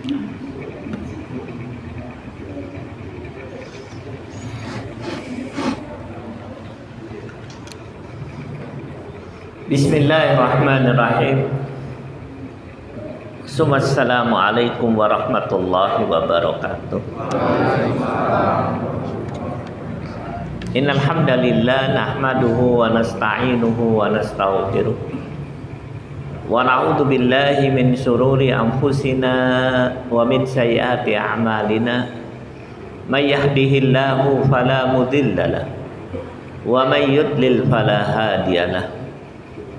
Bismillahirrahmanirrahim. Assalamualaikum warahmatullahi wabarakatuh. Innal hamdalillah nahmaduhu wa nasta'inuhu wa nastaghfiruh. Wa na'udzu billahi min shururi anfusina wa min sayyiati a'malina. May yahdihillahu fala mudilla lahu wa may yudlil fala hadiya lahu.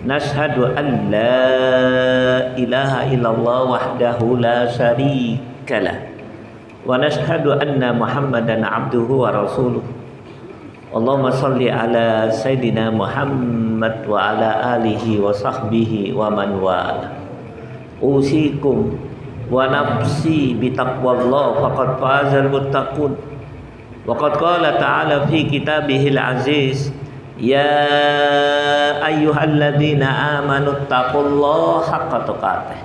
Nashhadu an la ilaha illallah wahdahu la syarika lah wa nashhadu anna Muhammadan abduhu wa rasuluh. Allahumma salli ala Sayyidina Muhammad wa ala alihi wa sahbihi wa man wala. Usikum wa nafsi bitaqwallah faqad fazal muttaqun. Wa qad qala ta'ala fi kitabihil aziz, ya ayyuhalladzina amanu taqullaha haqqa tuqatih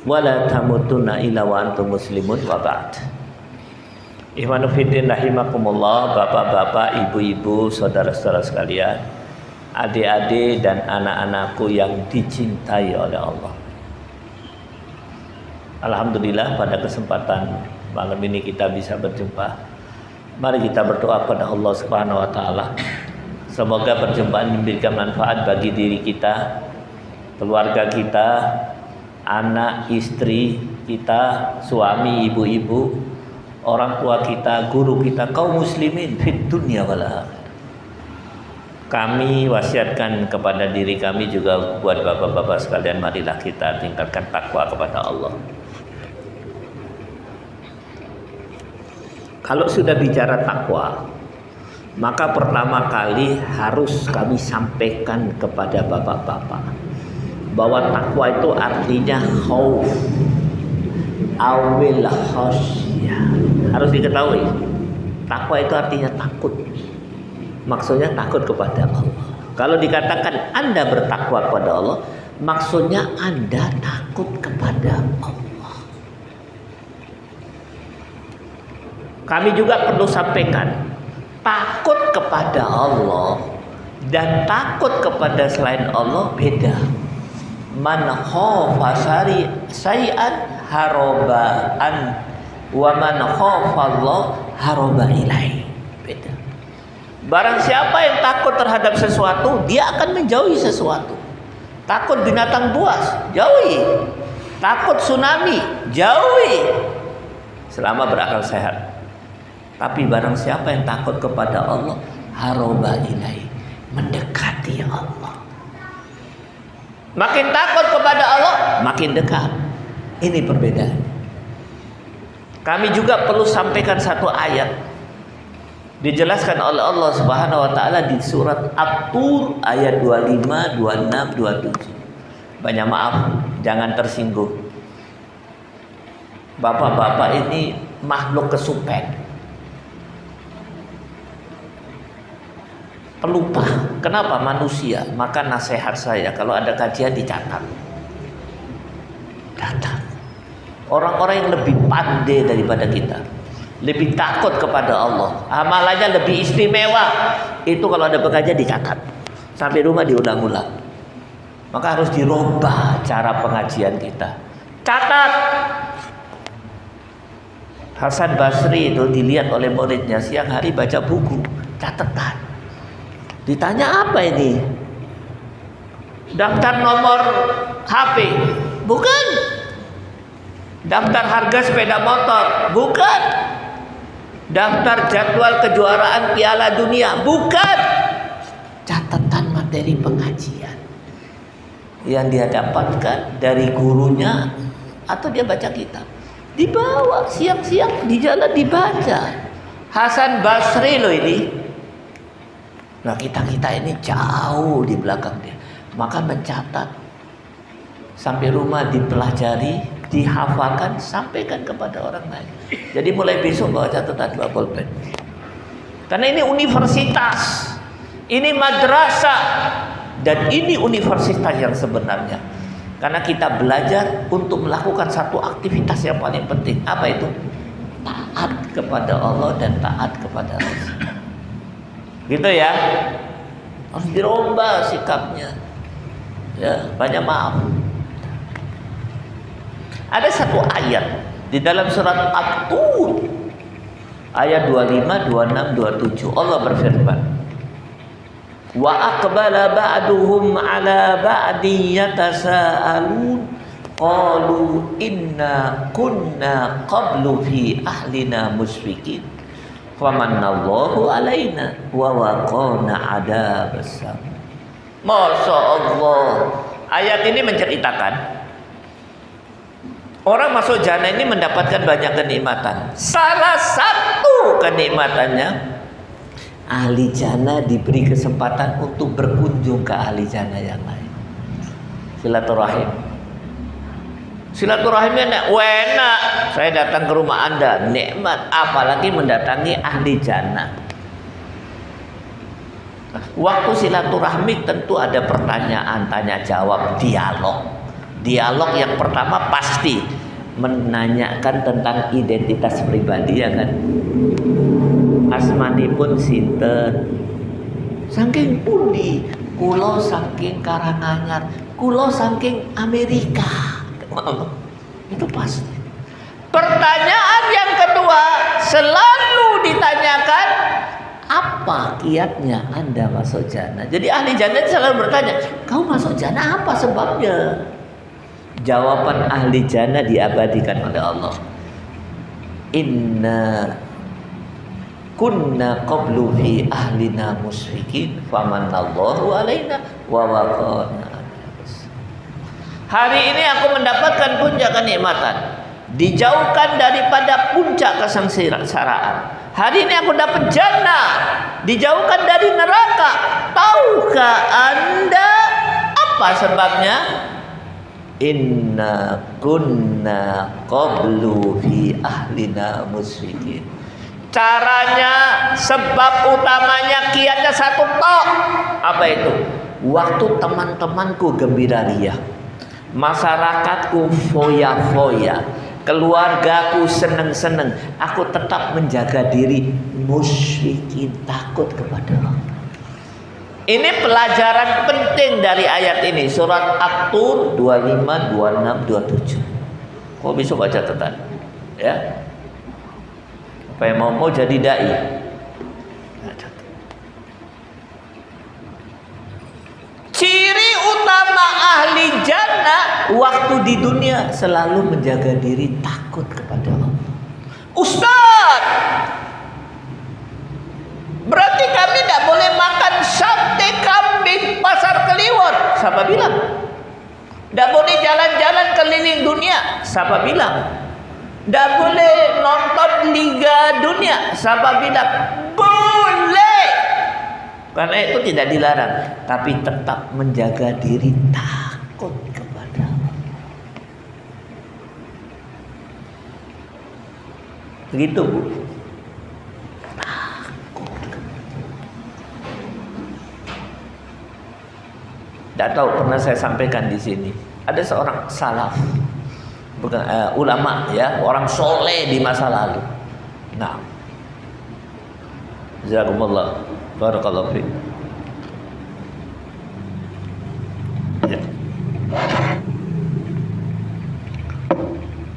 wa la tamutunna illa wa antum muslimun wa ba'd. Ikhwanu fiddin rahimakumullah, bapak-bapak, ibu-ibu, saudara-saudara sekalian, adik-adik dan anak-anakku yang dicintai oleh Allah. Alhamdulillah pada kesempatan malam ini kita bisa berjumpa. Mari kita berdoa kepada Allah Subhanahu wa taala. Semoga perjumpaan memberikan manfaat bagi diri kita, keluarga kita, anak, istri kita, suami, ibu-ibu, orang tua kita, guru kita, kaum muslimin fid dunya wal akhirah. Kami wasiatkan kepada diri kami juga buat bapak-bapak sekalian, marilah kita tingkatkan takwa kepada Allah. Kalau sudah bicara takwa, maka pertama kali harus kami sampaikan kepada bapak-bapak bahwa takwa itu artinya khauf awil khasyah. Harus diketahui, takwa itu artinya takut. Maksudnya takut kepada Allah. Kalau dikatakan Anda bertakwa kepada Allah, maksudnya Anda takut kepada Allah. Kami juga perlu sampaikan, takut kepada Allah dan takut kepada selain Allah beda. Man khafa syai'an harobaan wa man khafa Allah haroba ilaihi. Beda. Barang siapa yang takut terhadap sesuatu, dia akan menjauhi sesuatu. Takut binatang buas, jauhi. Takut tsunami, jauhi. Selama berakal sehat. Tapi barang siapa yang takut kepada Allah, haroba ilaihi, mendekati Allah. Makin takut kepada Allah, makin dekat. Ini perbedaan. Kami juga perlu sampaikan satu ayat. Dijelaskan oleh Allah Subhanahu wa taala di surat At-Tur ayat 25, 26, 27. Banyak maaf, jangan tersinggung. Bapak-bapak ini makhluk kesupen. Pelupa. Kenapa? Manusia. Maka nasihat saya, kalau ada kajian dicatat. Catat. Orang-orang yang lebih pandai daripada kita, lebih takut kepada Allah, amalannya lebih istimewa, itu kalau ada pengajian dicatat. Sampai rumah diulang-ulang. Maka harus dirubah cara pengajian kita. Catat. Hasan Basri itu dilihat oleh muridnya, siang hari baca buku, catatan. Ditanya apa ini? Daftar nomor HP? Bukan. Daftar harga sepeda motor? Bukan. Daftar jadwal kejuaraan Piala Dunia? Bukan. Catatan materi pengajian yang dia dapatkan dari gurunya atau dia baca kitab. Dibawa siang-siang di jalan dibaca. Hasan Basri loh ini. Nah kita ini jauh di belakang dia. Maka mencatat, sampai rumah dipelajari, dihafalkan, sampaikan kepada orang lain. Jadi mulai besok bawa catatan, bawa pulpen. Karena ini universitas, ini madrasah, dan ini universitas yang sebenarnya. Karena kita belajar untuk melakukan satu aktivitas yang paling penting. Apa itu? Taat kepada Allah dan taat kepada Rasul. Gitu ya. Harus dirubah sikapnya. Ya, banyak maaf. Ada satu ayat di dalam surat At-Tur ayat 25, 26, 27 Allah berfirman, wa aqbala ba'duhum ala ba'di yatasaalun qalu inna kunna qablu fi ahlina musyfikin famanallahu alaina wa waqana adzabas samum. Masya Allah, ayat ini menceritakan orang masuk jannah ini mendapatkan banyak kenikmatan. Salah satu kenikmatannya, ahli jannah diberi kesempatan untuk berkunjung ke ahli jannah yang lain. Silaturahim. Silaturahimnya enak. Saya datang ke rumah Anda, nikmat. Apalagi mendatangi ahli jannah. Waktu silaturahmi tentu ada pertanyaan, tanya jawab, dialog. Dialog yang pertama pasti menanyakan tentang identitas pribadi, ya kan? Asmanipun sinten, saking pundi, kulo saking Karanganyar, kulo saking Amerika. Itu pasti. Pertanyaan yang kedua selalu ditanyakan, apa kiatnya Anda masuk jannah? Jadi ahli jannah selalu bertanya, kau masuk jannah apa sebabnya? Jawaban ahli jannah diabadikan oleh Allah. Inna kunna qablu fi ahlina musyfikin famanallahu alaina wa waqana. Hari ini aku mendapatkan puncak kenikmatan, dijauhkan daripada puncak kesengsaraan. Hari ini aku dapat jannah, dijauhkan dari neraka. Tahukah Anda apa sebabnya? Inna kunna qablu fi ahlina musyfikin. Caranya, sebab utamanya, kiatnya satu tok. Apa itu? Waktu teman-temanku gembira ria, masyarakatku foya-foya, keluargaku seneng-seneng, aku tetap menjaga diri musyfikin, takut kepada Allah. Ini pelajaran penting dari ayat ini, surat At-Tur 25, 26, 27. Kok bisa baca catatan? Ya. Apa yang mau jadi dai? Ciri utama ahli jannah waktu di dunia selalu menjaga diri takut kepada Allah. Ustaz, berarti kami tidak boleh makan sate kambing pasar Kliwon? Siapa bilang? Tidak boleh jalan-jalan keliling dunia? Siapa bilang? Tidak boleh nonton Liga Dunia? Siapa bilang? Boleh. Karena itu tidak dilarang, tapi tetap menjaga diri takut kepada Allah. Begitu, Bu. Tidak tahu, pernah saya sampaikan di sini. Ada seorang salaf, bukan ulama, ya, orang soleh di masa lalu. Nah, jazakumullah, barakallahu fiik. Ya.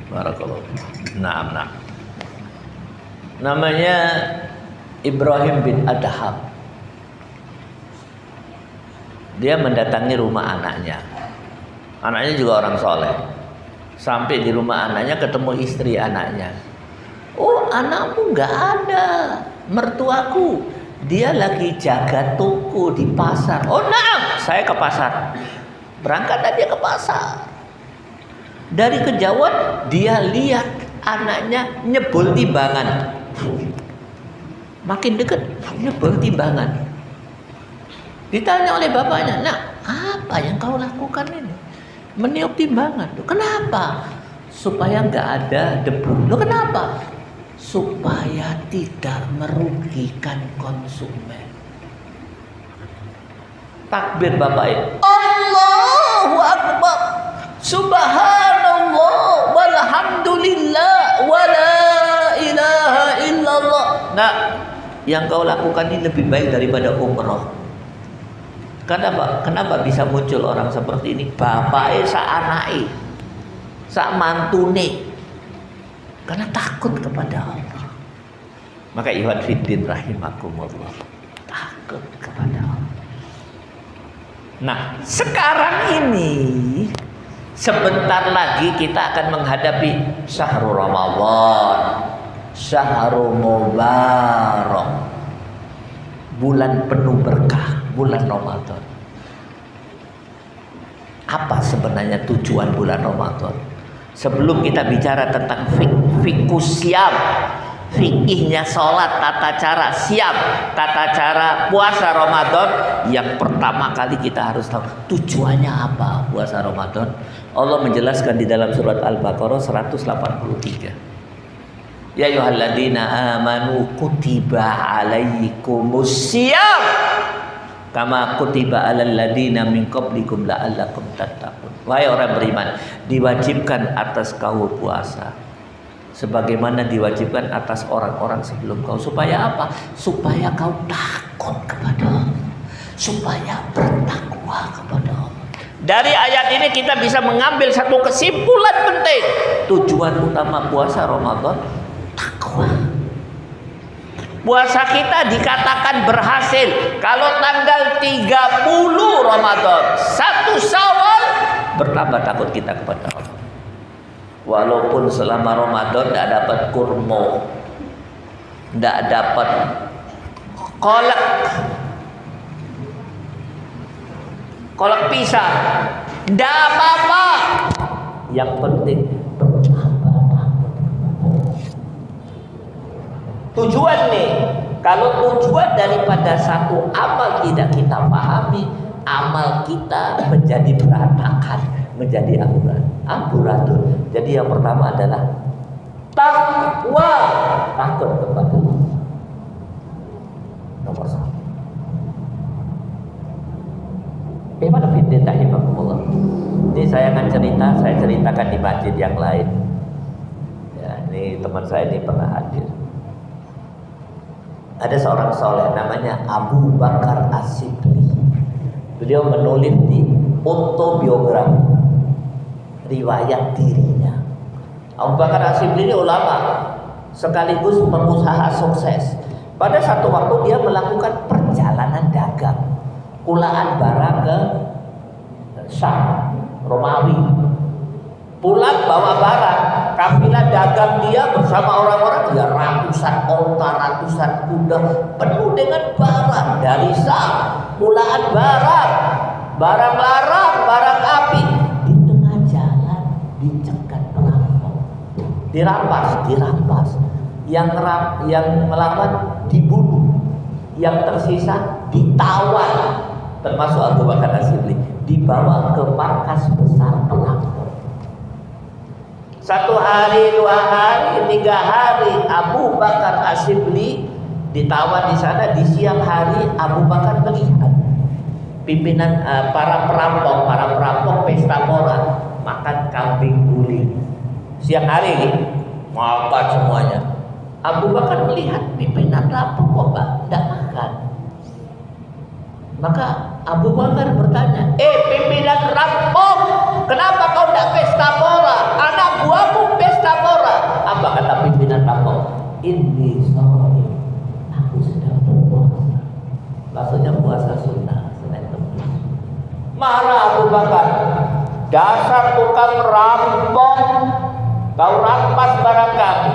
Barakallahu fiik. Nah. Namanya Ibrahim bin Adham. Dia mendatangi rumah anaknya. Anaknya juga orang soleh. Sampai di rumah anaknya ketemu istri anaknya. Oh, anakmu nggak ada. Mertuaku, dia lagi jaga toko di pasar. Oh, nah, saya ke pasar. Berangkat dia ke pasar. Dari kejauhan dia lihat anaknya nyebul timbangan. Makin dekat nyebul timbangan. Ditanya oleh bapaknya, "Nak, apa yang kau lakukan ini? Meniup timbangan." Loh, kenapa? Supaya nggak ada debu. Loh, kenapa? Supaya tidak merugikan konsumen. Takbir bapak. Allahu Akbar. Subhanallah walhamdulillah wala ilaha illallah. Nah, yang kau lakukan ini lebih baik daripada umroh. Kenapa bisa muncul orang seperti ini? Bapaknya sa anake, sa mantune, karena takut kepada Allah. Maka ikhwan fiddin rahimakumullah, takut kepada Allah. Nah, sekarang ini sebentar lagi kita akan menghadapi syahrul Ramadan, syahrul mubarak, bulan penuh berkah, bulan Ramadan. Apa sebenarnya tujuan bulan Ramadan? Sebelum kita bicara tentang fikus siam, fikihnya sholat, tata cara siam, tata cara puasa Ramadan, yang pertama kali kita harus tahu tujuannya apa puasa Ramadan. Allah menjelaskan di dalam surat Al-Baqarah 183. Ya ayyuhalladzina amanu kutiba alaikumus syiyam kama kutiba alal ladzina min qablikum la'allakum tattaqun. Wahai orang beriman, diwajibkan atas kau puasa sebagaimana diwajibkan atas orang-orang sebelum kau. Supaya apa? Supaya kau takut kepada Allah, supaya bertakwa kepada Allah. Dari ayat ini kita bisa mengambil satu kesimpulan penting. Tujuan utama puasa Ramadan takwa. Puasa kita dikatakan berhasil kalau tanggal 30 Ramadan 1 Syawal bertambah takut kita kepada Allah. Walaupun selama Ramadan tidak dapat kurma, tidak dapat kolak pisang, tidak apa-apa. Yang penting bertambah takut. Tujuan nih, kalau tujuan daripada satu amal tidak kita pahami, amal kita menjadi berantakan, menjadi amburadul. Jadi yang pertama adalah takwa, takut kepada Allah. Nomor 1. Bagaimana fiddin rahimakumullah? Ini saya akan ceritakan di masjid yang lain. Ya, ini teman saya ini pernah hadir. Ada seorang soleh namanya Abu Bakar As-Sidli. Beliau menulis di autobiografi, riwayat dirinya. Abu Bakar As-Sidli ini ulama sekaligus pengusaha sukses. Pada satu waktu dia melakukan perjalanan dagang, kulaan barang ke Syam, Romawi. Pulang bawa barang, kafilah dagang dia bersama orang-orang, dia ratusan onta, ratusan kuda, penuh dengan barang dari Syam, kulaan barang larang, barang api. Di tengah jalan dicegat perampok, dirampas. Yang melawan dibunuh, yang tersisa ditawan, termasuk Abu Bakar As-Sidli, dibawa ke markas besar perampok. 1 hari, 2 hari, 3 hari Abu Bakar As-Sidli ditawan di sana. Di siang hari Abu Bakar melihat pimpinan para perampok pesta pora makan kambing guling. Siang hari ini makan semuanya. Abu Bakar melihat pimpinan perampok kok tidak makan. Maka Abu Bakar bertanya, pimpinan perampok, kenapa kau tidak pesta pora? Anak buahmu pesta pora. Apa kata pimpinan perampok? Ini shaim, aku sedang berpuasa. Maksudnya puasa sunnah, Senin Kemis. Marah Abu Bakar, dasar tukang rampok, kau rampas barang kami,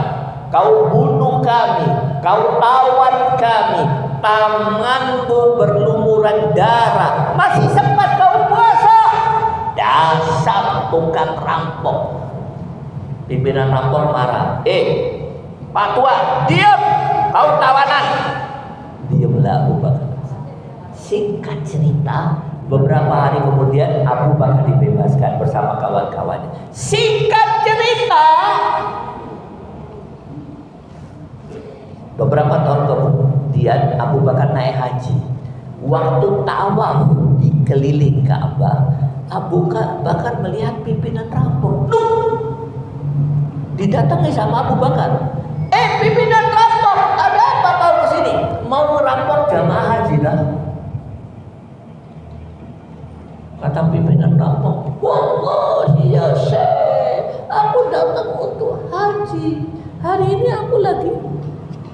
kau bunuh kami, kau tawan kami, tanganmu berlumuran darah, masih sempat kau puasa. Dasar tukang rampok. Pimpinan rampok marah. Pak Tua, diam, kau tawanan. Diamlah Abu Bakar. Singkat cerita, beberapa hari kemudian Abu Bakar dibebaskan bersama kawan-kawannya. Singkat cerita, beberapa tahun kemudian Abu Bakar naik haji. Waktu tawaf di keliling Ka'bah, Abu Bakar melihat pimpinan rampok. Didatangi sama Abu Bakar. Pimpinan rampok, ada apa kau kesini? Mau merampok jamaah haji lah. Kata pimpinan rampok, wallahi ya Syekh, aku datang untuk haji. Hari ini aku lagi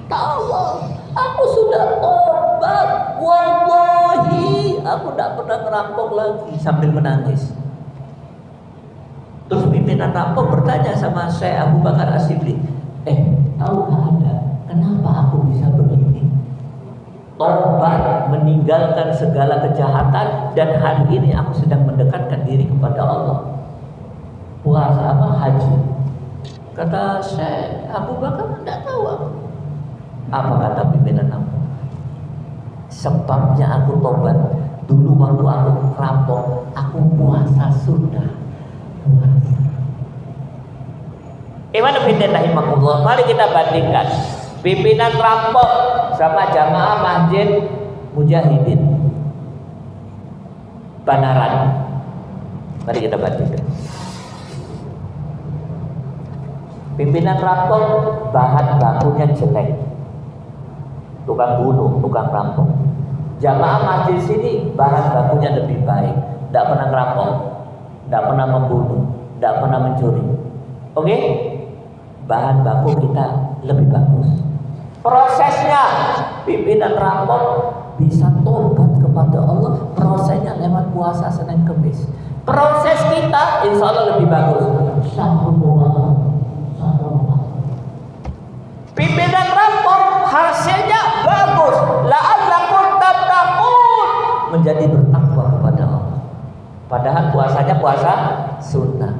tawaf. Aku sudah tobat. Wallahi, aku tidak pernah ngerampok lagi. Sambil menangis. Terus pimpinan rampok bertanya sama Syekh Abu Bakar As-Siddiq, tahukah Anda kenapa aku bisa begini? Tobat, meninggalkan segala kejahatan, dan hari ini aku sedang mendekatkan diri kepada Allah. Puasa apa? Haji. Kata Syekh Abu Bakar, tidak tahu aku. Apa kata pimpinan rampok? Sebabnya aku tobat. Dulu waktu aku rampok, aku puasa sunnah. Gimana pimpinan rahimahullah? Mari kita bandingkan pimpinan rampok sama jamaah masjid Mujahidin Banaran. Mari kita bandingkan. Pimpinan rampok bahan bakunya jelek, tukang bunuh, tukang rampok. Jamaah masjid sini bahan bakunya lebih baik, tidak pernah ngerampok, tidak pernah membunuh, tidak pernah mencuri. Oke? Bahan baku kita lebih bagus. Prosesnya pimpinan rampok bisa tobat kepada Allah, prosesnya lewat puasa Senin Kemis. Proses kita insya Allah lebih bagus. Pimpinan rampok hasilnya bagus. La'allakum tattaqun, menjadi bertakwa kepada Allah. Padahal puasanya puasa sunnah.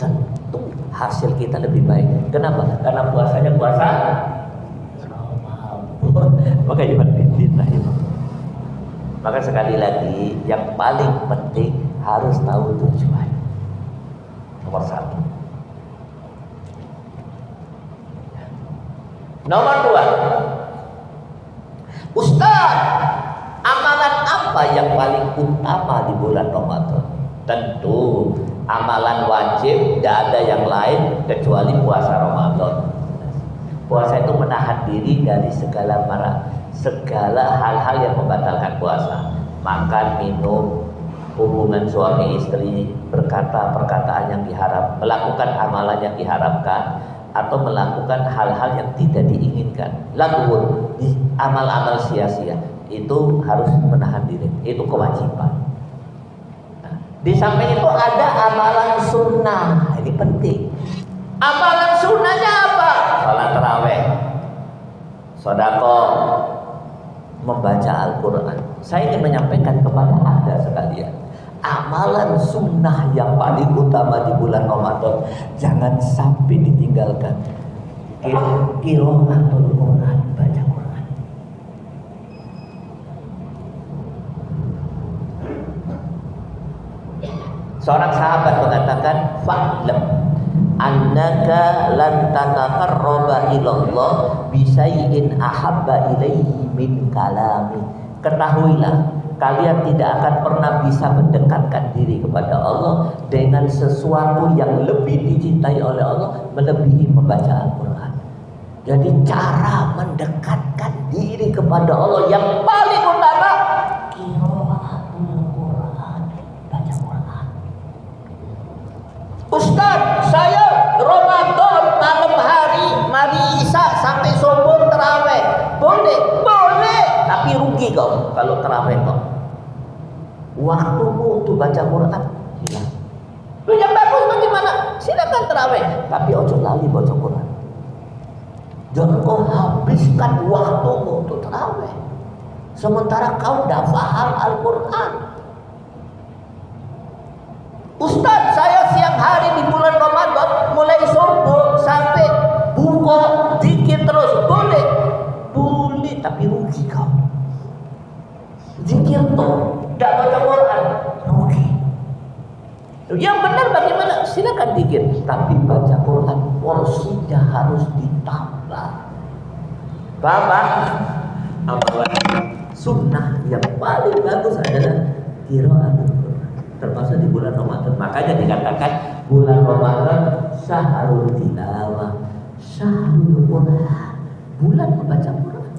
Tentu hasil kita lebih baik. Kenapa? Karena puasanya puasa maka maka sekali lagi yang paling penting harus tahu tujuan. Nomor satu. Nomor dua, Ustaz, amalan apa yang paling utama di bulan Ramadan? Tentu amalan wajib, tidak ada yang lain kecuali puasa Ramadan. Puasa itu menahan diri dari segala hal-hal yang membatalkan puasa. Makan, minum, hubungan suami istri, berkata perkataan yang diharap, melakukan amalan yang diharapkan, atau melakukan hal-hal yang tidak diinginkan. Lakukan amal-amal sia-sia, itu harus menahan diri, itu kewajiban. Nah, di samping itu ada amalan sunnah, ini penting. Amalan sunnahnya apa? Salat tarawih, sedekah, membaca Al-Quran. Saya ingin menyampaikan kepada Anda sekalian, amalan sunnah yang paling utama di bulan Ramadan jangan sampai ditinggalkan. Qiraatul Quran, baca Quran. Seorang sahabat mengatakan, fa'lam annaka lan tataqarraba ilallah bisayyin ahabba ilaihi min kalami. Ketahuilah, kalian tidak akan pernah bisa mendekatkan diri kepada Allah dengan sesuatu yang lebih dicintai oleh Allah melebihi membaca Al-Quran. Jadi cara mendekatkan diri kepada Allah yang paling utama qiraatul Quran, baca Quran. Ustaz, saya Ramadan malam hari mari Isya sampai subuh tarawih. Boleh? Boleh. Tapi rugi kau kalau tarawih kau. Waktumu untuk baca Quran hilang. Lu yang bagus bagaimana? Silakan tarawih, tapi ojo lali baca Quran. Jangan kau habiskan waktumu untuk tarawih sementara kau tidak paham Al-Quran. Ustaz, saya siang hari di bulan Ramadan mulai subuh sampai buka zikir terus. Boleh? Boleh, tapi rugi kau. Zikir tuh tidak baca Quran, rugi. Yang benar bagaimana? Silakan zikir, tapi baca Quran porsinya harus ditambah. Bapak, amalan sunnah yang paling bagus adalah qiraatul Quran. termasuk di bulan Ramadan. Makanya dikatakan bulan Ramadan syahrul tilawah, syahrul Quran, bulan membaca Quran.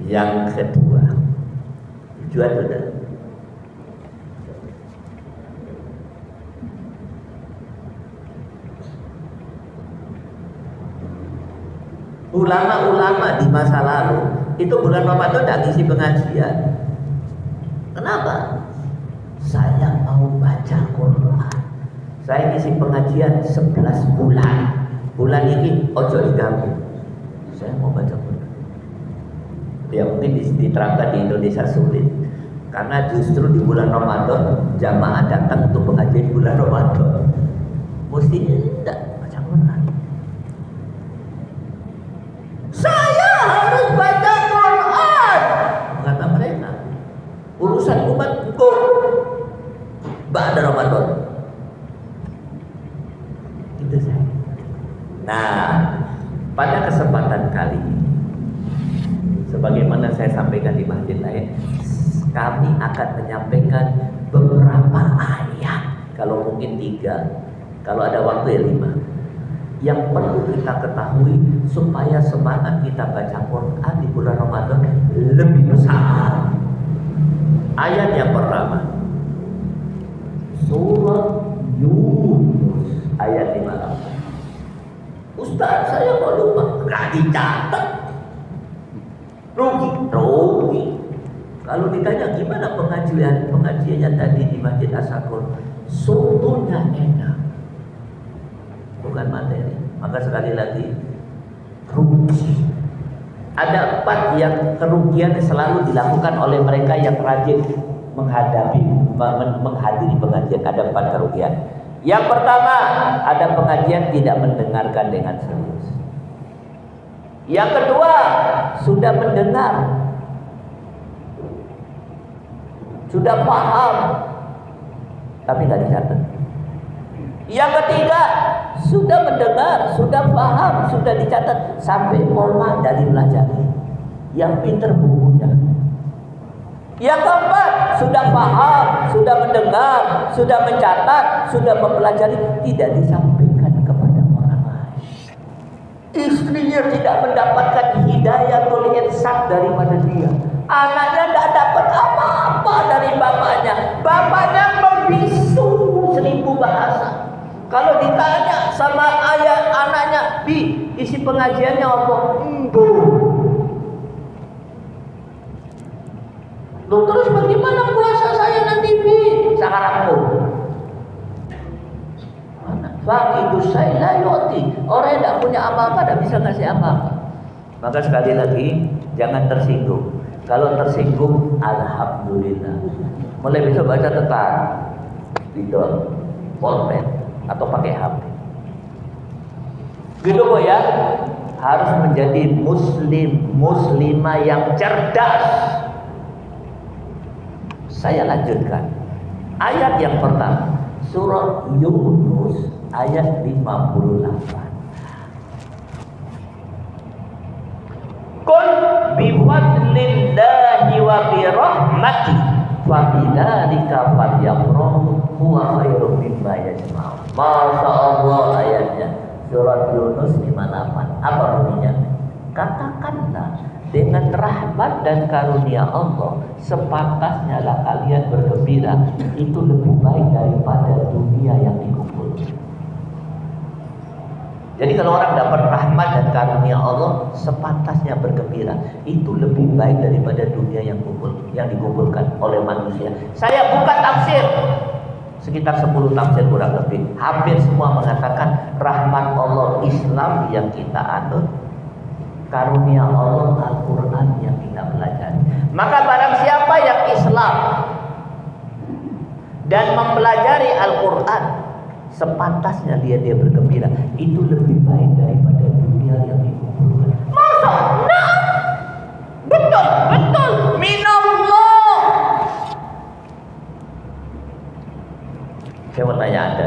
Yang kedua, tujuan sudah. Ulama-ulama di masa lalu itu bulan Ramadan tidak ngisi pengajian. Kenapa? Saya mau baca Quran. Saya ngisi pengajian 11 bulan. Bulan ini ojo diganggu. Saya mau baca Quran. Ya mungkin diterapkan di Indonesia sulit. Karena justru di bulan Ramadan jamaah datang untuk pengajian bulan Ramadan. Mestinya tidak baca Quran. Saya harus baca Quran, kata mereka. Urusan umat engkau ba'da Ramadan. Itu saya. Nah, pada kesempatan kali ini, sebagaimana saya sampaikan di masjid lain, kami akan menyampaikan beberapa ayat. Kalau mungkin 3, kalau ada waktu ya 5. Yang perlu kita ketahui supaya semangat kita baca Quran di bulan Ramadan lebih besar. Ayat yang pertama, surah Yunus ayat 58. Ustaz, saya mau lupa, nggak dicatat. Rugi. Kalau ditanya gimana pengajiannya tadi di Masjid As-Sakur, sotonya enak. Bukan materi. Maka sekali lagi rugi. Ada 4 yang kerugian selalu dilakukan oleh mereka yang rajin menghadiri pengajian. Ada 4 kerugian. Yang pertama, ada pengajian tidak mendengarkan dengan serius. Yang kedua, sudah mendengar, sudah paham, tapi nggak dicatat. Yang ketiga, sudah mendengar, sudah paham, sudah dicatat sampai koma dari belajar. Yang pinter bukunya. Yang keempat, sudah paham, sudah mendengar, sudah mencatat, sudah mempelajari, tidak disampaikan kepada orang lain. Istrinya tidak mendapatkan hidayah atau insight daripada dia. Anaknya tidak dapat apa-apa dari bapaknya. Bapaknya membisu 1000 bahasa. Kalau ditanya sama ayah anaknya, Bi, isi pengajiannya apa? Loh, terus bagaimana puasa saya nanti, Bi? Sakarapmu. Fakidu saya layoti. Orang yang tidak punya apa-apa tidak bisa ngasih apa-apa. Maka sekali lagi, jangan tersinggung. Kalau tersinggung, alhamdulillah. Mulai besok baca tetap bidon, pulpen, atau pakai HP. Gitu kok ya. Harus menjadi muslimah yang cerdas. Saya lanjutkan. Ayat yang pertama, surah Yunus ayat 58. Qul bifadlillahi wa birahmati fabidzalika falyafrahu huwa khairum mimma yajma'un. Masya Allah, ayatnya surat Yunus 58. Apa bunyinya? Katakanlah, dengan rahmat dan karunia Allah sepantasnya lah kalian bergembira. Itu lebih baik daripada dunia yang dikumpulkan. Jadi kalau orang dapat rahmat dan karunia Allah, sepantasnya bergembira. Itu lebih baik daripada dunia yang dikumpulkan oleh manusia. Saya buka tafsir, sekitar 10 tafsir kurang lebih. Hampir semua mengatakan rahmat Allah Islam yang kita anut, karunia Allah Al-Quran yang kita pelajari. Maka barang siapa yang Islam dan mempelajari Al-Quran, sepantasnya dia bergembira. Itu lebih baik daripada dunia yang dikumpulkan. Masa? Nah, betul minallah. Saya mau tanya Anda,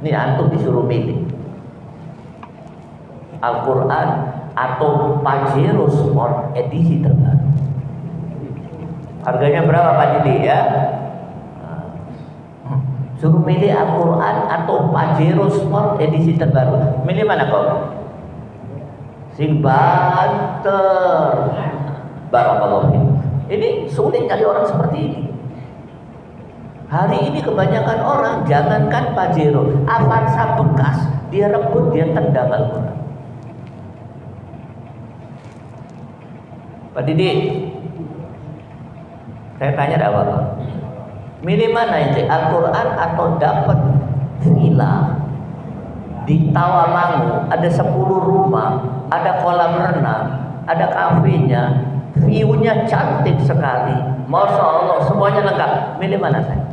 ini antum disuruh milih Al-Quran atau Pajero Sport edisi terbaru. Harganya berapa Pak Didi ya? Suruh milih Al-Quran atau Pajero Sport edisi terbaru. Milih mana kok? Sing banter. Barakallahu fiik. Ini sulit cari orang seperti ini. Hari ini kebanyakan orang jangankan Pajero, Avanza bekas, dia rebut, dia tendang Al-Quran. Pak Didi, saya tanya ada apa? Milih mana ini, Al-Quran atau dapat villa di Tawamangu, ada 10 rumah, ada kolam renang, ada kafenya, view-nya cantik sekali, Masya Allah, semuanya lengkap. Milih mana saya?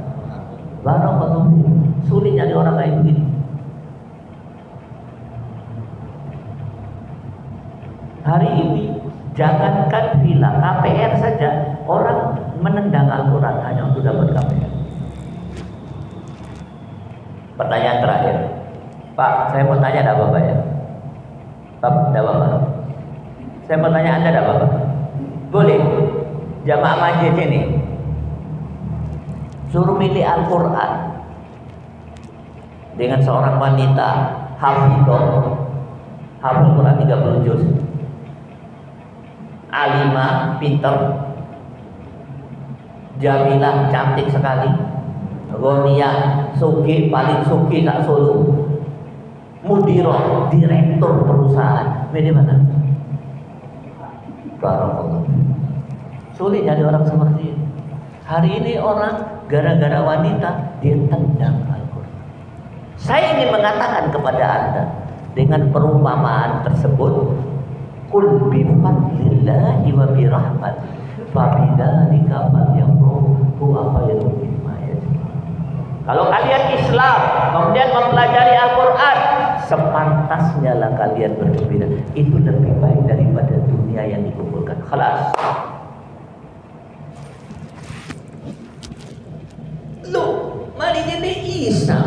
Barakallahu fiik. Sulit nyari orang kayak begini. Hari ini jangankan villa, KPR saja orang menendang Al-Quran hanya untuk dapat KPR. Pertanyaan terakhir, Pak, saya mau tanya ada apa ya? Pak, ada apa? Saya mau tanya Anda ada apa? Boleh jamaah masjid ini suruh milih Al-Quran dengan seorang wanita hafidhah, hafal Quran 30 juz, alimah, pinter, jamilah, cantik sekali, ghaniyah, sugih, paling sugih tak Solo, mudirah, direktur perusahaan. Milih mana? Barakallah. Sulit jadi orang seperti ini. Hari ini orang gara-gara wanita dia tendang Al-Quran. Saya ingin mengatakan kepada Anda dengan perumpamaan tersebut, Qul bi fadlillahi wa bi rahmati fa bidzalika falyafrahu huwa khairun mimma yajma'un. Kalau kalian Islam kemudian mempelajari Al-Quran, sepantasnya lah kalian bergembira. Itu lebih baik daripada dunia yang dikumpulkan. Khalas. Loh, mari jadi Isa.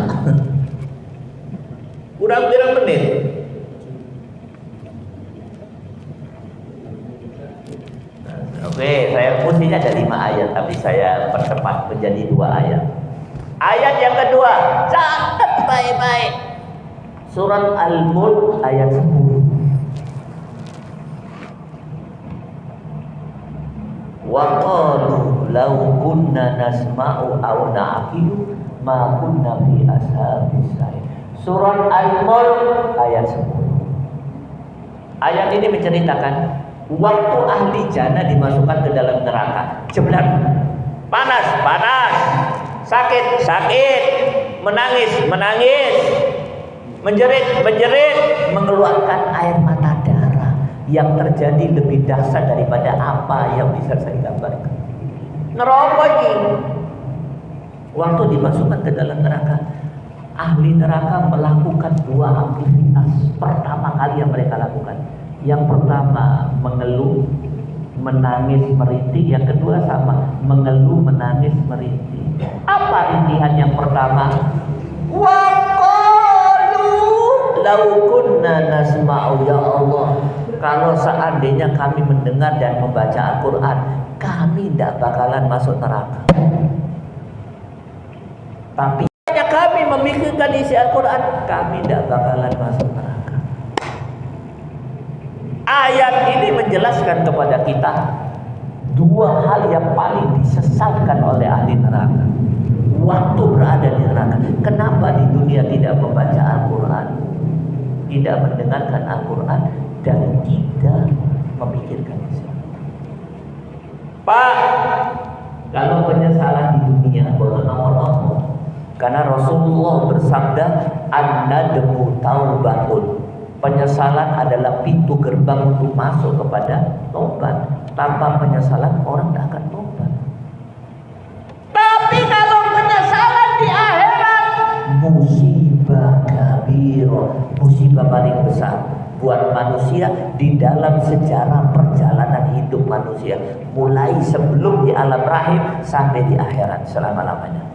Kurang berapa menit? Oke, saya mestinya ada 5 ayat, tapi saya percepat menjadi 2 ayat. Ayat yang kedua, catat baik-baik. Surat Al-Mulk ayat 10. Wa qalu law kunna nasma'u aw na'qilu ma kunna fi ashabis sa'ir. Surat Al-Mulk ayat 10. Ayat ini menceritakan waktu ahli jannah dimasukkan ke dalam neraka. Jeblar. Panas, panas. Sakit, sakit. Menangis, menangis. Menjerit, menjerit, mengeluarkan air mata darah. Yang terjadi lebih dahsyat daripada apa yang bisa saya gambarkan. Neraka ini. Waktu dimasukkan ke dalam neraka, ahli neraka melakukan 2 aktivitas pertama kali yang mereka lakukan. Yang pertama mengeluh, menangis, merintih. Yang kedua sama, mengeluh, menangis, merintih. Apa rintihan yang pertama? Wa qalu law kunna nasma'u, ya Allah, kalau seandainya kami mendengar dan membaca Al-Quran, kami tidak bakalan masuk neraka. Tapi hanya kami memikirkan isi Al-Quran, kami tidak bakalan masuk neraka. Ayat ini menjelaskan kepada kita 2 hal yang paling disesatkan oleh ahli neraka waktu berada di neraka. Kenapa di dunia tidak membaca Al-Quran, tidak mendengarkan Al-Quran, dan tidak memikirkan Islam? Pak, kalau penyesalan di dunia boleh nomor-nomor, karena Rasulullah bersabda, an-nadmu taubatun. Penyesalan adalah pintu gerbang untuk masuk kepada tobat. Tanpa penyesalan orang tidak akan tobat. Tapi kalau penyesalan di akhirat, musibah kabirah, musibah paling besar buat manusia di dalam sejarah perjalanan hidup manusia, mulai sebelum di alam rahim sampai di akhirat selama-lamanya.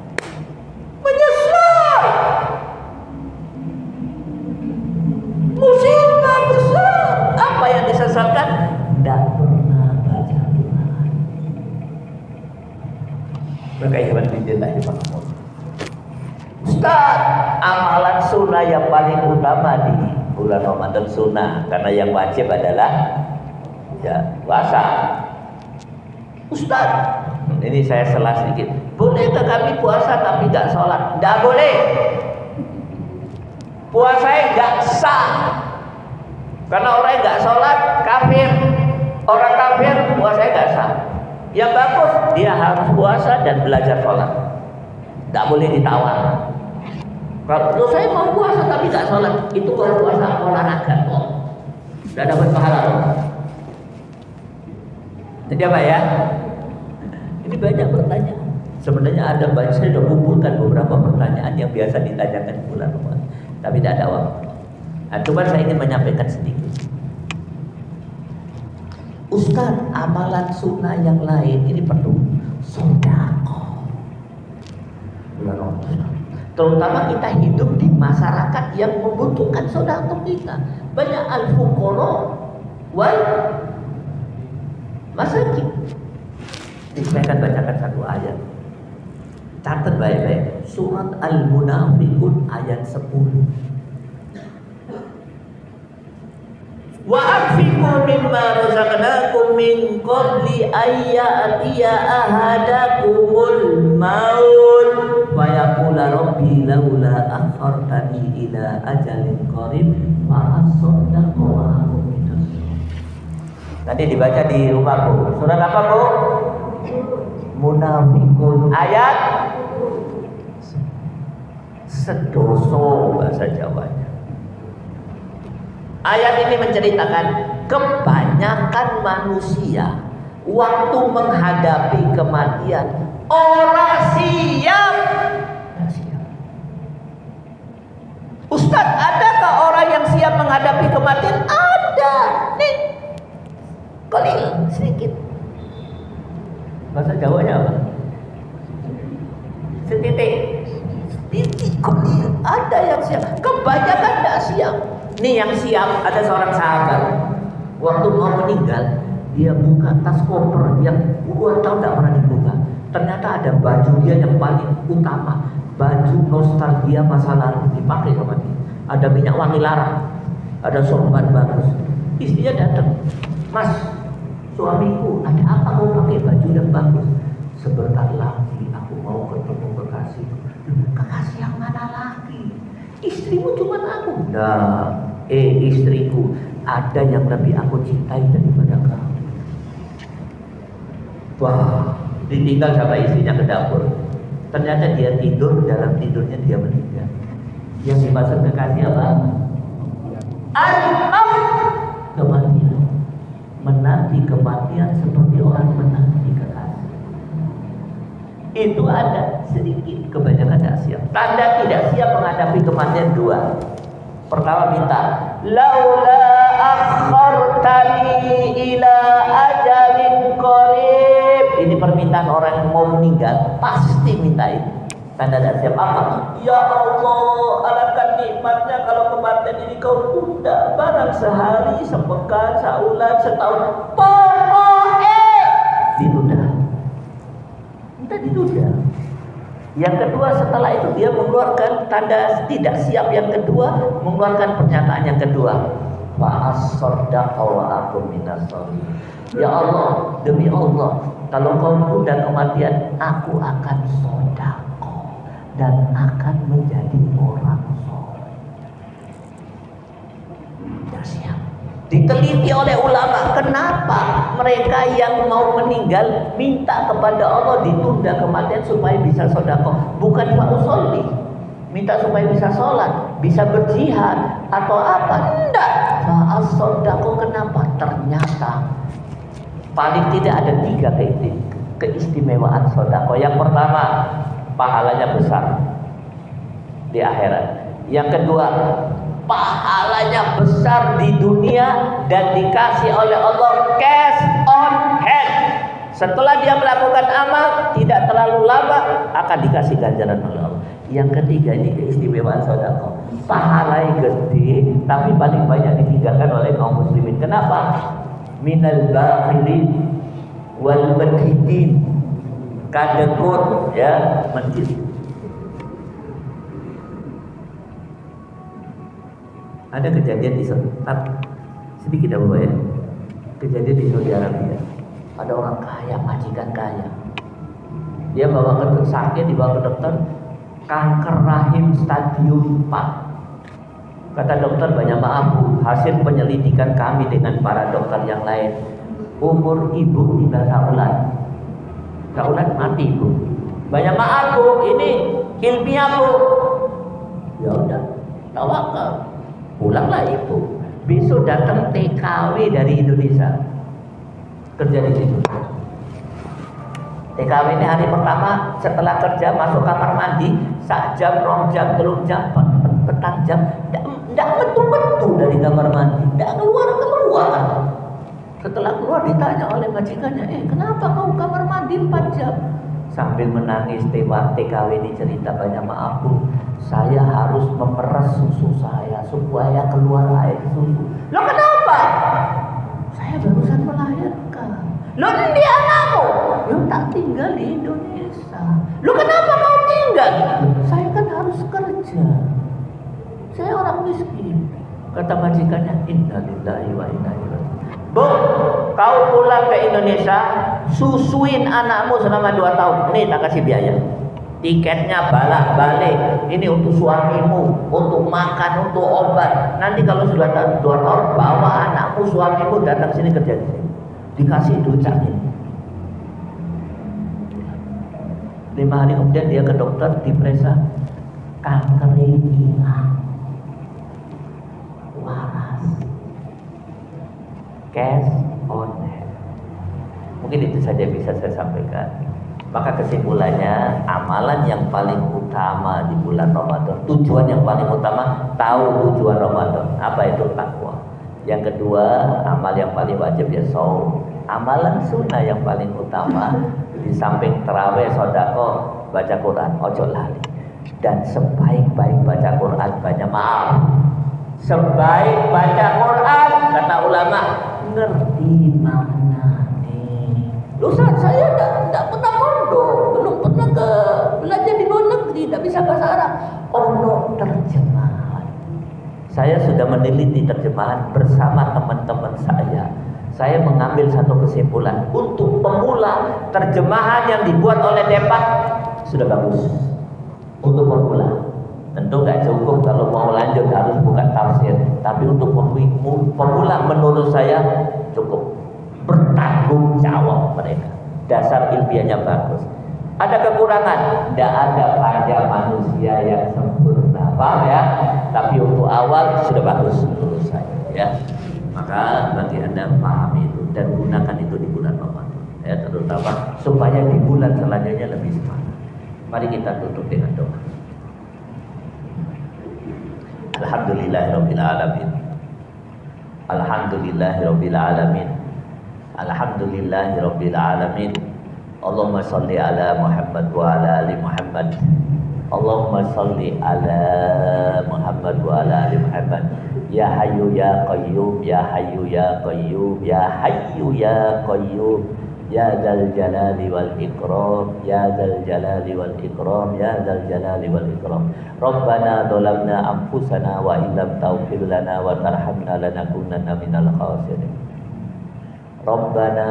Menyesal, musibah besar. Apa yang disesalkan? Tidak pernah baca Quran. Maka ikhwan fillah rahimakumullah. Ustaz, amalan sunnah yang paling utama di bulan Ramadan sunnah, karena yang wajib adalah ya puasa. Ustaz, ini saya salah sedikit. Bolehkah kami puasa tapi nggak sholat? Nggak boleh. Puasanya nggak sah. Karena orang yang nggak sholat kafir. Orang kafir puasanya nggak sah. Yang bagus dia harus puasa dan belajar sholat. Nggak boleh ditawar. Kalau saya mau puasa tapi nggak sholat, itu kalau puasa olahraga kok, nggak dapat pahala kok. Jadi apa ya? Ini banyak pertanyaan. Sebenarnya ada banyak, saya sudah kumpulkan beberapa pertanyaan yang biasa ditanyakan di bulan Ramadan, tapi tidak ada waktu. Nah, cuma saya ingin menyampaikan sedikit. Ustaz, amalan sunnah yang lain ini perlu sedekah. Bulan Ramadan. Terutama kita hidup di masyarakat yang membutuhkan sedekah kita. Banyak al-fuqara wal masakin. Saya akan bacakan satu ayat. Catat baik-baik. Surat Al-Munafiqun ayat 10. Wa anfiqu mimma razaqnakum min qabli ayyatiya ahadakumul maut wa yaqula rabbi laula akhartani ila ajalin qarib fa asaddaqu wa akum minas. Nanti dibaca di rumah Bu. Surat apa Bu? Munafiqun ayat sedoso bahasa Jawanya. Ayat ini menceritakan kebanyakan manusia waktu menghadapi kematian orang siap. Ustaz, adakah orang yang siap menghadapi kematian? Ada. Nih, kolil sedikit. Bahasa Jawanya apa? Setitik. Setitik kolil. Ada yang siap. Kebanyakan tidak siap. Nih yang siap, ada seorang sahabat waktu mau meninggal, dia buka tas koper yang 2 tahun tidak pernah dibuka. Ternyata ada baju dia yang paling utama, baju nostalgia masa lalu dipakai sama dia. Ada minyak wangi Lara, ada sorban bagus. Istrinya datang, Mas, suamiku, ada apa kau pakai baju yang bagus? Sebentar lagi aku mau ketemu kekasih. Kekasih yang mana lagi? Istrimu cuma aku. Nah, istriku, ada yang lebih aku cintai daripada kamu. Wah, ditinggal sama istrinya ke dapur. Ternyata dia tidur, dalam tidurnya dia meninggal. Yang dimaksud kekasih apa? Al-maut, kematian. Menanti kematian seperti orang menanti kekasih. Itu ada sedikit, kebanyakan tidak siap. Tanda tidak siap menghadapi kematian 2. Pertama minta, laula akhartani ila ajalin qarib. Ini permintaan orang yang mau meninggal, pasti minta itu. Tanda tidak siap apa? Ya Allah, alangkah nikmatnya kalau kematian ini kau tunda barang sehari, sepekan, sebulan, setahun. Pokoknya ditunda. Minta ditunda. Yang kedua, setelah itu dia mengeluarkan tanda tidak siap. Yang kedua, mengeluarkan pernyataan yang kedua, fa'as-saddaqa wa akum minas sholihin. Ya Allah, demi Allah, kalau kau tunda kematian, aku akan sedekah dan akan menjadi orang saleh. Tidak siap. Diteliti oleh ulama, kenapa mereka yang mau meninggal minta kepada Allah ditunda kematian supaya bisa sedekah, bukan fa'usolli, minta supaya bisa sholat, bisa berjihad atau apa? Enggak. Fa'as-sadaqah. Kenapa? Ternyata paling tidak ada 3 keistimewaan sedekah. Yang pertama, pahalanya besar di akhirat. Yang kedua, pahalanya besar di dunia dan dikasih oleh Allah cash on hand. Setelah dia melakukan amal, tidak terlalu lama akan dikasih ganjaran oleh Allah. Yang ketiga, ini keistimewaan sedekah. Pahalanya gede, tapi paling banyak ditinggalkan oleh kaum muslimin. Kenapa? Minal bakhilin wal badhidin. kadekut ya masjid. Ada kejadian di sedikit apa ya? Kejadian di Saudi Arabia. Ada orang kaya, majikan kaya. Dia bawa ke sakit, dibawa ke dokter, kanker rahim stadium 4. Kata dokter, banyak maaf Bu, hasil penyelidikan kami dengan para dokter yang lain, umur ibu tinggal saulan mati Bu. Banyak maaf Bu, ini ilmiah Bu. Ya udah, tawakal. Pulanglah ibu. Besok datang TKW dari Indonesia kerja di situ. TKW ini hari pertama setelah kerja masuk kamar mandi, sak jam, 2 jam, 3 jam, petang jam, tidak betul-betul dari kamar mandi, tidak keluar. Setelah keluar ditanya oleh majikannya, kenapa kau kamar mandi 4 jam? Sambil menangis, TKW ini cerita, banyak maaf Bu, saya harus memeras susu saya supaya keluar air susu. Loh kenapa? Saya barusan melahirkan. Loh ini anakmu? Loh tak tinggal di Indonesia. Loh kenapa kau tinggal? Saya kan harus kerja. Saya orang miskin. Kata majikannya, innalillahi wa inna ilaihi raji'un. Bu, kau pulang ke Indonesia, susuin anakmu selama 2 tahun. Ini tak kasih biaya. Tiketnya balik. Ini untuk suamimu, untuk makan, untuk obat. Nanti kalau sudah 2 tahun, bawa anakmu, suamimu datang sini kerja di sini. Dikasih duit sakit. 5 hari kemudian dia ke dokter, diperiksa, kanker ini waras. Cash on hand. Mungkin itu saja bisa saya sampaikan. Maka kesimpulannya, amalan yang paling utama di bulan Ramadan, tujuan yang paling utama, tahu tujuan Ramadan, apa itu takwa. Yang kedua, amal yang paling wajib ya shaum. Amalan sunnah yang paling utama, di samping tarawih, sedekah, baca Quran, ojo lali. Dan sebaik-baik baca Quran, banyak maaf. Sebaik baca Quran, kata ulama, ngerti mana nih. Ustaz, saya tidak pernah mondok, belum pernah ke belajar di luar negeri, tidak bisa bahasa Arab. Ono terjemahan. Saya sudah meneliti terjemahan bersama teman-teman saya. Saya mengambil satu kesimpulan, untuk pemula terjemahan yang dibuat oleh Depak sudah bagus. Untuk pemula, tentu nggak cukup, kalau mau lanjut harus bukan tafsir. Tapi untuk pemula menurut saya cukup. Bertanggung jawab mereka. Dasar ilmiahnya bagus. Ada kekurangan, tidak ada pada manusia yang sempurna, paham ya? Tapi untuk awal sudah bagus menurut saya, ya. Maka bagi Anda pahami itu dan gunakan itu di bulan Ramadan, ya, terutama supaya di bulan selanjutnya lebih semangat. Mari kita tutup dengan doa. Alhamdulillahirabbil alamin. Alhamdulillahirabbil alamin. Alhamdulillahirabbil alamin. Allahumma shalli ala Muhammad wa ala ali Muhammad. Allahumma shalli ala Muhammad wa ala ali Muhammad. Ya Hayyu ya Qayyum, ya Hayyu ya Qayyum, ya Hayyu ya Qayyum, ya Dzal Jalali wal Ikram, ya Dzal Jalali wal Ikram, ya Dzal Jalali wal Ikram. Rabbana dzalamna anfusana wa illam taghfir lana wa tarhamna lanakunanna minal khasirin. Rabbana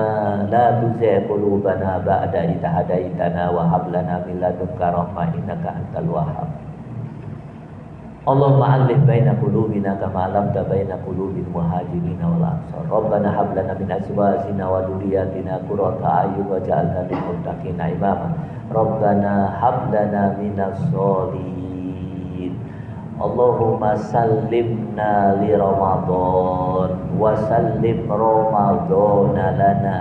la tuzigh qulubana ba'da idh hadaitana wa hab lana min ladunka rahmah innaka antal wahhab. Allahumma alif baina qulubina kama alafta baina qulubil muhajirin wal ansar. Rabbana hab lana min azwajina wa dhurriyyatina qurrata a'yun waj'alna lil muttaqina imama. Rabbana hab lana minas sholihin. Allahumma sallimna li Ramadan wa sallim Ramadana lana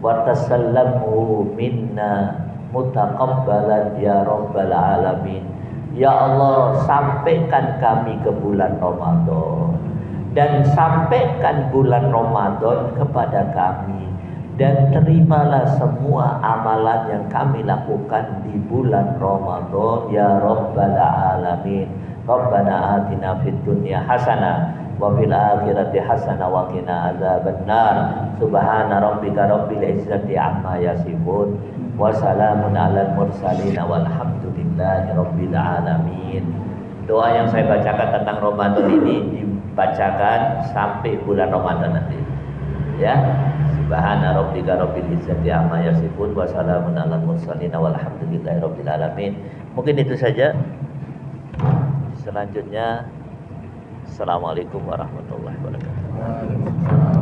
wa tasallamhu minna mutaqabbalan ya rabbal alamin. Ya Allah, sampaikan kami ke bulan Ramadan dan sampaikan bulan Ramadan kepada kami, dan terimalah semua amalan yang kami lakukan di bulan Ramadan ya Rabbal Alamin. Rabbana atina fid dunya hasanah wa fil akhirati hasanah wa qina adzabannar. Subhana rabbika rabbil izzati amma yasifun Wassalamun alal mursalin walhamdulillahi rabbil alamin. Doa yang saya bacakan tentang Ramadan ini dibacakan sampai bulan Ramadan nanti. Ya. Subhana rabbika rabbil izzati amma yasifun wa salamun alal mursalin walhamdulillahi rabbil alamin. Mungkin itu saja. Selanjutnya, assalamualaikum warahmatullahi wabarakatuh.